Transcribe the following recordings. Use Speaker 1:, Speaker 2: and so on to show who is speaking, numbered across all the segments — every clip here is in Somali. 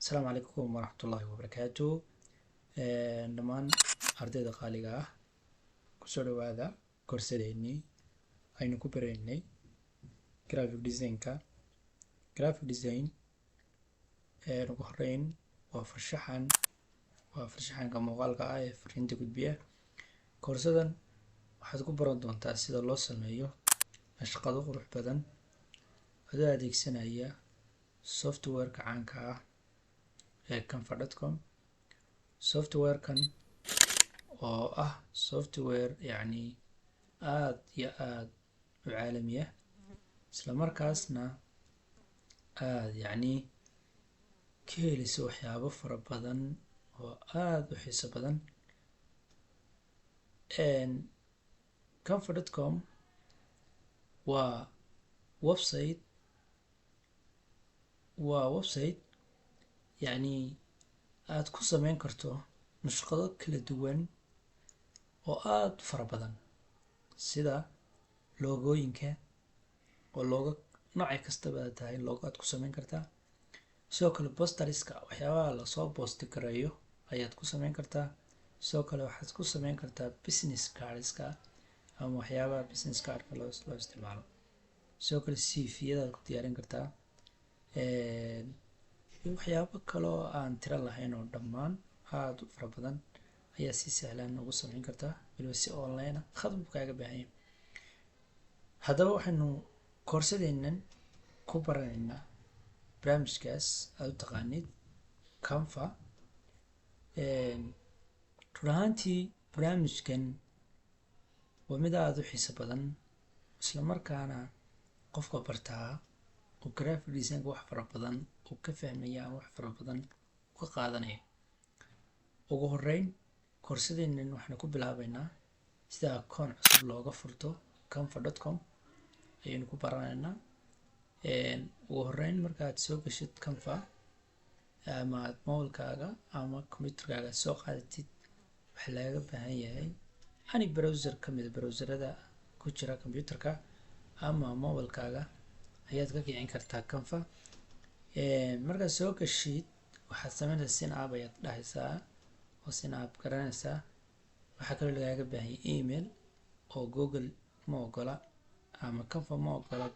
Speaker 1: السلام عليكم ورحمة الله وبركاته. dhammaan ardayda qaaliga ah kusoo dhawaada koorsadeennii aynu ku baraynay graphic design-ka. graphic design ugu horeyn waa farshaxanka muuqaalka ah ee fariinta gudbiya. koorsadan waxaad ku baran doontaa sida loo sameeyo nashqado qurux badan adoo adeegsanaya software-ka caanka ah ee canva.com. software-kan oo ah software aad iyo aad u caalami ah isla markaasna aad ka helayso waxyaabo fara badan oo aad u xiiso badan. canva.com waa website aad ku sameyn karto nashqado kala duwan oo aad u fara badan sida loogooyinka oo looga noocay kastaba tahay loogo aad ku sameyn kartaa. sidoo kale posterska waxyaabaha lasoo boosti gareeyo ayaad ku sameyn kartaa. sidoo kale waxaad ku sameyn kartaa business cardska ama waxyaabaha business cardka loo isticmaalo. sidoo kale cv-yadaad ku diyaarin kartaa waxyaabo kale oo aan tiro lahayn oo dhammaan aad u fara badan ayaa si sahlan ugu sameyn kartaa waliba si online ah khadmad kaaga baahan yahay. haddaba waxaynu koorsadeennan ku baranaynaa barnaamijkaas aad u taqaanid canva. run ahaantii barnaamijkan waa mid aad u xiiso badan isla markaana qofka bartaa oo graphic design wax fara badan uu ka fahmaya ama wax fara badan uu ka qaadanaya. ugu horeyn koorsadeennan waxaan ku bilaabaynaa sida akoon cusub looga furto canva.com ayaynu ku baranaynaa. ugu horeyn markaad soo gashid canva ama aad mobilkaaga ama computerkaaga soo qaadatid waxaa lagaga baahan yahay ani browser ka mid browserada ku jira computerka ama mobilkaaga ayaad ka kicin kartaa canva. markaad soo gashid waxaad sameynaysaa sign up ayaad dhahaysaa oo sign up garanaysaa. waxaa kaloo lagaaga baahan yahay email oo google ma ogola ama canva ma ogola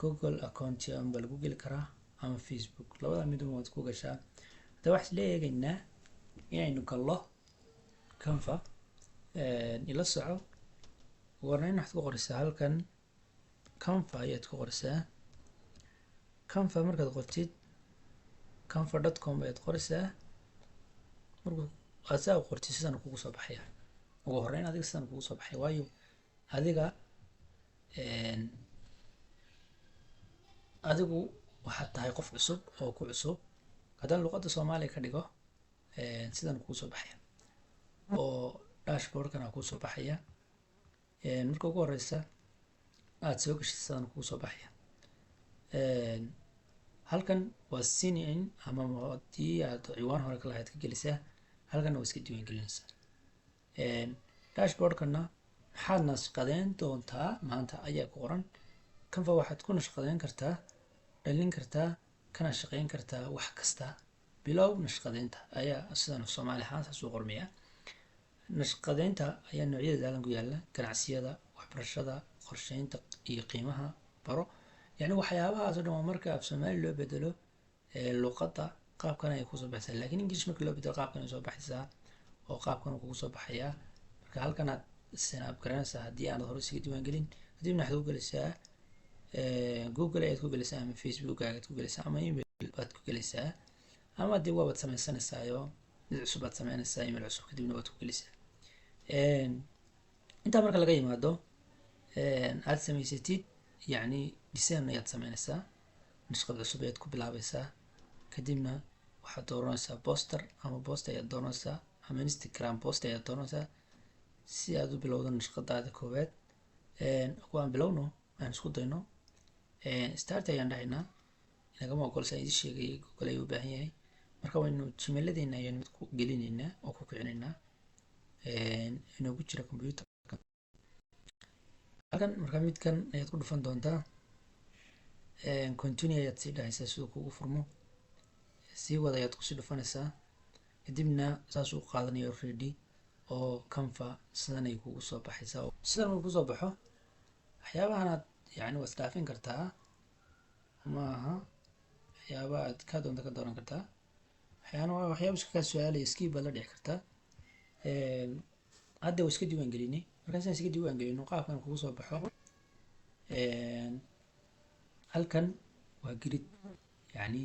Speaker 1: google account amba lagu geli karaa ama facebook labada mid waad ku gashaa. hadda waxaan la eegaynaa inaynu gallo canva. ila soco. ugu horeyn waxaad ku qoraysaa halkan canva ayaad ku qoraysaa. canva markaad qortid canva.com ayaad qoraysaa. markuu aad saa u qortid sidan kugu soo baxaya. ugu horeyn adiga sidan kugu soo baxay waayo adigu waxaad tahay qof cusub oo ku cusub. haddaan luqadda soomaaliya ka dhigo sidan kugu soo baxaya oo dashboardkana kuu soo baxaya. marka ugu horeysa aad soo gashid sidan kugu soo baxaya. halkan waa sign in ama haddii aad ciwaan hore ka lahayd ka gelisaa halkan waa iska diiwaan gelinaysaa. dashboardkana maxaad nashqadeyn doontaa maanta ayaa ku qoran. canva waxaad ku nashqadeyn kartaa dhalin kartaa kana shaqeyn kartaa wax kasta. bilow nashqadeynta ayaa sidan soomaali ahaan saas u qormaya. nashqadeynta ayaa noocyada daalan ku yaala ganacsiyada waxbarashada qorsheynta iyo qiimaha baro waxyaabahaas oo dhan waa marka af soomaali loo bedelo luqadda qaabkan ay kusoo baxaysaa. laakiin english marka loo bedelo qaabkan ay soo baxaysaa oo qaabkan kugu soo baxayaa. marka halkan aad sign up garanaysaa haddii aanad hore isaga diiwaan gelin. kadibna waxaad ku gelaysaa google ayaad ku gelaysaa ama facebook ayaad ku gelaysaa ama email baad ku gelaysaa ama dee waabaad samaysanaysaayoo mid cusub baad sameynaysaa email cusub kadibna waad ku gelaysaa. intaa marka laga yimaado aad samaysatid design ayaad sameynaysaa. nashqad cusub ayaad ku bilaabaysaa. kadibna waxaad dooranaysaa poster ama post ayaad dooranaysaa ama instagram post ayaad dooranaysaa si aad u bilowdo nashqadaada koowaad. waan bilowno aan isku dayno. start ayaan dhahaynaa. inagama ogolsa idin sheegayay google ayuu u baahan yahay. marka waynu gmailadeena ayaan mid ku gelinaynaa oo ku kicinaynaa inoogu jira computer. halkan marka midkan ayaad ku dhufan doontaa continue ayaad sii dhahaysaa siduu kugu furmo. sii wada ayaad kusii dhufanaysaa kadibna saas uu qaadanayo ready oo Canva sidan ay kugu soo baxaysaa. Sidan uu ku soo baxo waxyaabahanaad yani waad dhaafin kartaa ma aha waxyaabaha aad ka doonto ka dooran kartaa waxyaabo iska kaa su'aalaya skip baad la dhici kartaa. hadda waa iska diiwaan gelinay markaan iska diiwaan gelino qaabkan kugu soo baxo halkan waa grid yani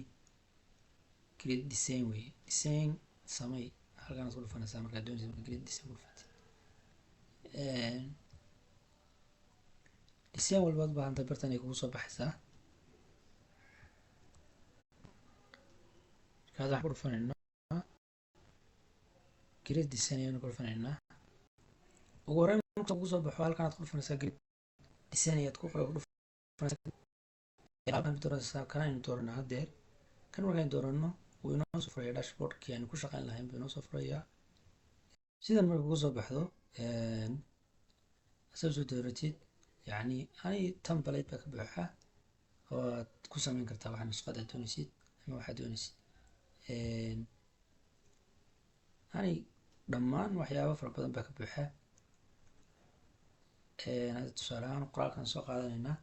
Speaker 1: grid design way design samay halkan aad ku dhufanaysaa markaad doonayso grid design ku dhufatay design walba aad u baahan tahay bartan ay kugu soo baxaysaa. markaad wax ku dhufanaynaa grid design ayaan ku dhufanaynaa. ugu horreyn marka kugu soo baxo halkan aad ku dhufanaysaa grid design ayaad ku dhufanaysaa kan aynu doorano haddeer kan markaynu doorano wuu inoo soo furaya dashboardkii aynu ku shaqayn lahayn buu inoo soo furayaa. sidan marka kugu soo baxdo asaad soo dooratid yani ani template baa ka buuxa oo aad ku samayn kartaa waxaa nusqad aad doonaysid ama waxaad doonaysid yani dhammaan waxyaabo fara badan baa ka buuxa. hadda tusaale ahaan qoraalkan soo qaadanaynaa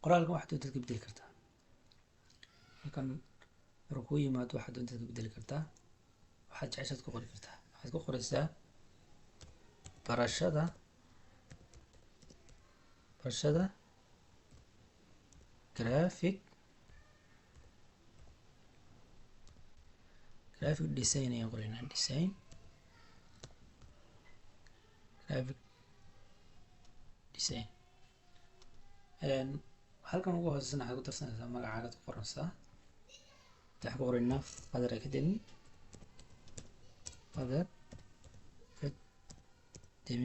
Speaker 1: qoraalkan waxaad doontaad ka bedeli kartaa halkan markuu kuu yimaado waxaad doontaad ka bedeli kartaa waxaad jeceshaad ku qori kartaa waxaad ku qoraysaa barashada graphic design ayaan qoraynaa design graphic design. halkan ugu hooseysan waxaad ku darsanaysaa magacaagaad ku qoranaysaa waxaan ku qoraynaa Father Academy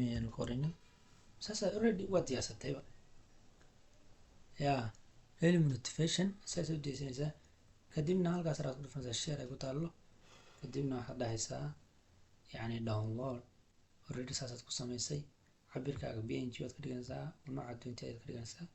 Speaker 1: ayaan ku qoraynaa saas already waa diyaarsatayba daily motivation saas u diyaarinaysaa kadibna halkaas aad ku dhufanaysaa share ay ku taallo kadibna waxaad dhahaysaa yani download already saasaad ku samaysay cabirkaaga PNG waad ka dhiganaysaa nooca doonta ayaad ka dhiganaysaa